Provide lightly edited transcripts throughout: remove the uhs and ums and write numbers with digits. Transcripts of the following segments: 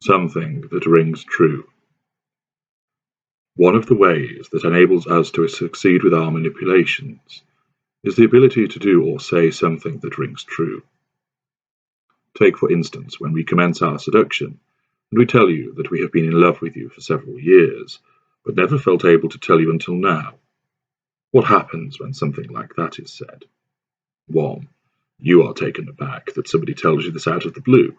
something that rings true. One of the ways that enables us to succeed with our manipulations is the ability to do or say something that rings true. Take, for instance, when we commence our seduction, and we tell you that we have been in love with you for several years, but never felt able to tell you until now. What happens when something like that is said? 1. You are taken aback that somebody tells you this out of the blue.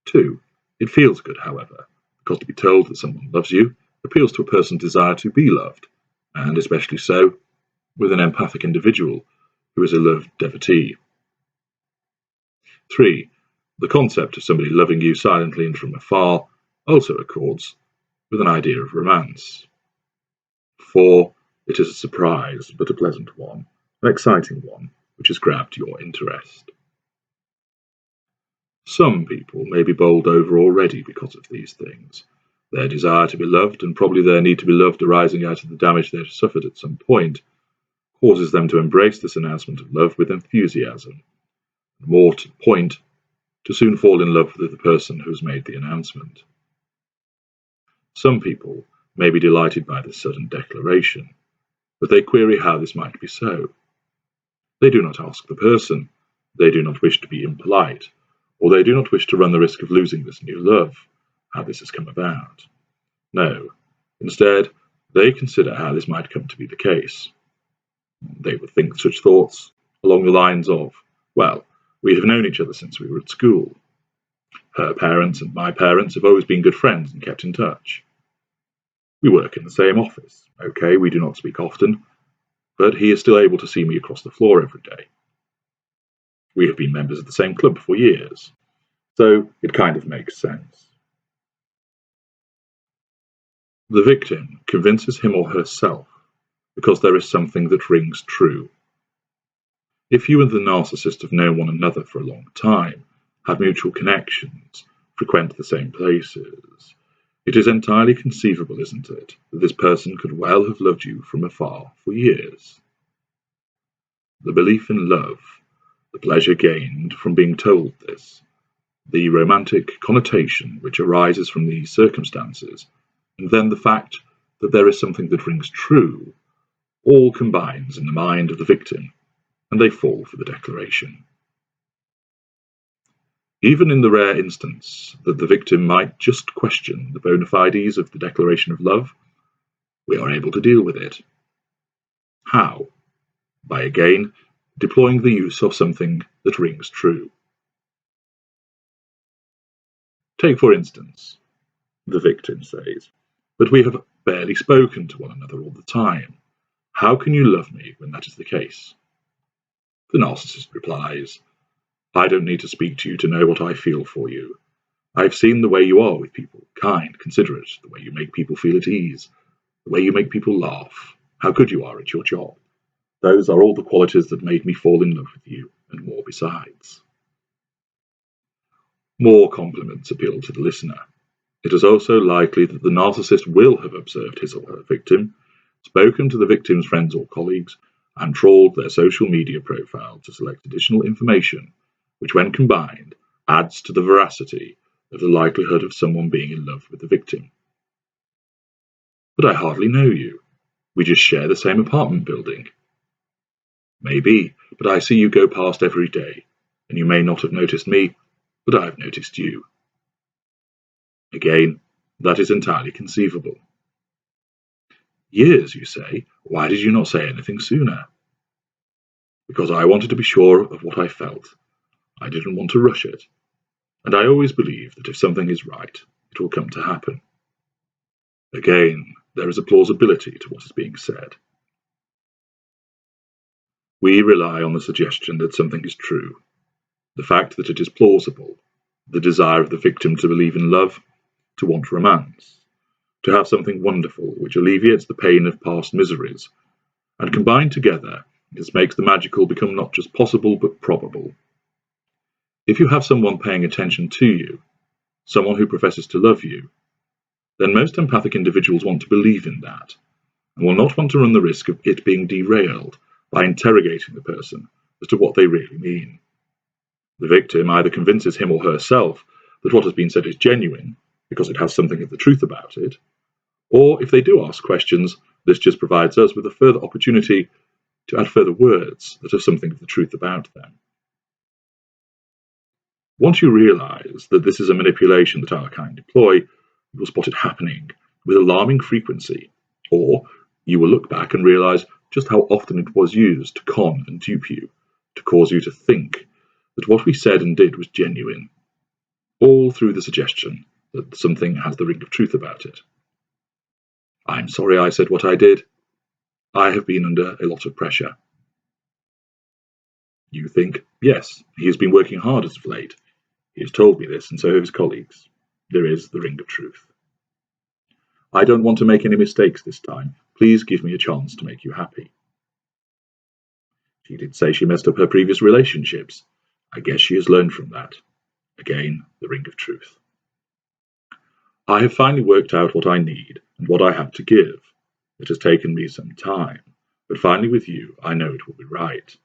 2. It feels good, however, because to be told that someone loves you appeals to a person's desire to be loved, and especially so with an empathic individual who is a loved devotee. 3. The concept of somebody loving you silently and from afar also accords with an idea of romance. 4. It is a surprise, but a pleasant one, an exciting one, which has grabbed your interest. Some people may be bowled over already because of these things. Their desire to be loved, and probably their need to be loved arising out of the damage they have suffered at some point, causes them to embrace this announcement of love with enthusiasm, and more to the point, to soon fall in love with the person who has made the announcement. Some people may be delighted by this sudden declaration, but they query how this might be so. They do not ask the person, they do not wish to be impolite, or they do not wish to run the risk of losing this new love, how this has come about. No, instead, they consider how this might come to be the case. They would think such thoughts along the lines of, well, we have known each other since we were at school. Her parents and my parents have always been good friends and kept in touch. We work in the same office. Okay, we do not speak often, but he is still able to see me across the floor every day. We have been members of the same club for years, so it kind of makes sense. The victim convinces him or herself because there is something that rings true. If you and the narcissist have known one another for a long time, have mutual connections, frequent the same places, it is entirely conceivable, isn't it, that this person could well have loved you from afar for years. The belief in love, the pleasure gained from being told this, the romantic connotation which arises from these circumstances, and then the fact that there is something that rings true, all combines in the mind of the victim, and they fall for the declaration. Even in the rare instance that the victim might just question the bona fides of the declaration of love, we are able to deal with it. How? By again deploying the use of something that rings true. Take, for instance, the victim says, "But we have barely spoken to one another all the time. How can you love me when that is the case?" The narcissist replies, "I don't need to speak to you to know what I feel for you. I've seen the way you are with people, kind, considerate, the way you make people feel at ease, the way you make people laugh, how good you are at your job. Those are all the qualities that made me fall in love with you, and more besides." More compliments appeal to the listener. It is also likely that the narcissist will have observed his or her victim, spoken to the victim's friends or colleagues, and trawled their social media profile to select additional information, which when combined adds to the veracity of the likelihood of someone being in love with the victim. "But I hardly know you. We just share the same apartment building." "Maybe, but I see you go past every day, and you may not have noticed me, but I have noticed you." Again, that is entirely conceivable. "Years, you say? Why did you not say anything sooner?" "Because I wanted to be sure of what I felt. I didn't want to rush it. And I always believe that if something is right, it will come to happen." Again, there is a plausibility to what is being said. We rely on the suggestion that something is true, the fact that it is plausible, the desire of the victim to believe in love, to want romance, to have something wonderful which alleviates the pain of past miseries, and combined together, this makes the magical become not just possible but probable. If you have someone paying attention to you, someone who professes to love you, then most empathic individuals want to believe in that, and will not want to run the risk of it being derailed by interrogating the person as to what they really mean. The victim either convinces him or herself that what has been said is genuine, because it has something of the truth about it, or if they do ask questions, this just provides us with a further opportunity to add further words that have something of the truth about them. Once you realize that this is a manipulation that our kind deploy, you will spot it happening with alarming frequency, or you will look back and realize just how often it was used to con and dupe you, to cause you to think that what we said and did was genuine, all through the suggestion that something has the ring of truth about it. I'm sorry I said what I did. I have been under a lot of pressure. You think, yes, he has been working hard as of late. He has told me this, and so have his colleagues. There is the ring of truth. I don't want to make any mistakes this time. Please give me a chance to make you happy. She did say she messed up her previous relationships. I guess she has learned from that. Again, the ring of truth. I have finally worked out what I need and what I have to give. It has taken me some time, but finally with you, I know it will be right.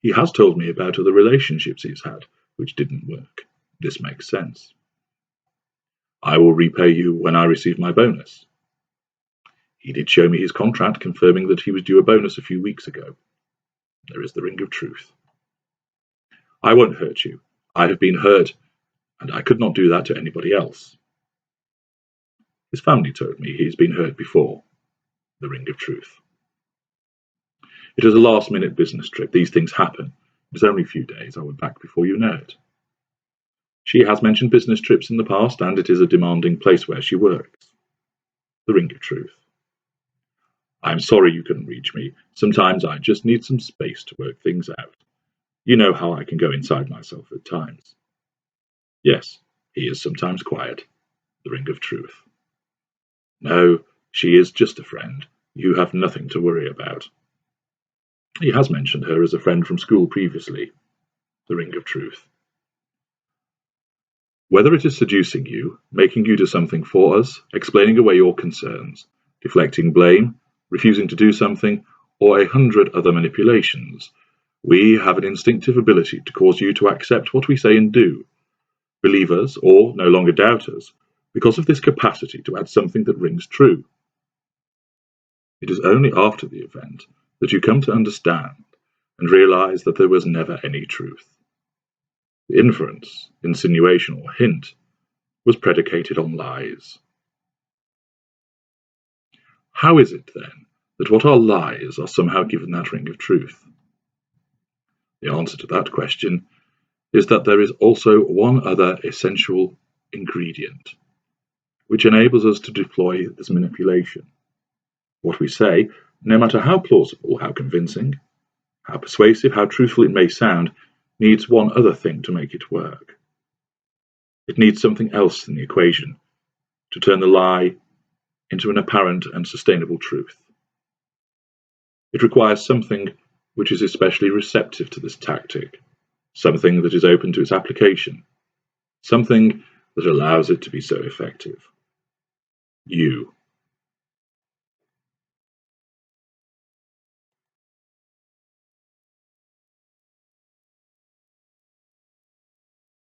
He has told me about other relationships he's had, which didn't work. This makes sense. I will repay you when I receive my bonus. He did show me his contract confirming that he was due a bonus a few weeks ago. There is the ring of truth. I won't hurt you. I have been hurt, and I could not do that to anybody else. His family told me he's been hurt before. The ring of truth. It is a last-minute business trip. These things happen. It is only a few days. I will be back before you know it. She has mentioned business trips in the past, and it is a demanding place where she works. The ring of truth. I'm sorry you couldn't reach me. Sometimes I just need some space to work things out. You know how I can go inside myself at times. Yes, he is sometimes quiet. The ring of truth. No, she is just a friend. You have nothing to worry about. He has mentioned her as a friend from school previously. The ring of truth. Whether it is seducing you, making you do something for us, explaining away your concerns, deflecting blame, refusing to do something, or 100 other manipulations, we have an instinctive ability to cause you to accept what we say and do, believe us or no longer doubt us, because of this capacity to add something that rings true. It is only after the event that you come to understand and realize that there was never any truth. The inference, insinuation, or hint was predicated on lies. How is it, then, that what are lies are somehow given that ring of truth? The answer to that question is that there is also one other essential ingredient, which enables us to deploy this manipulation. What we say, no matter how plausible, how convincing, how persuasive, how truthful it may sound, needs one other thing to make it work. It needs something else in the equation to turn the lie into an apparent and sustainable truth. It requires something which is especially receptive to this tactic, something that is open to its application, something that allows it to be so effective. You.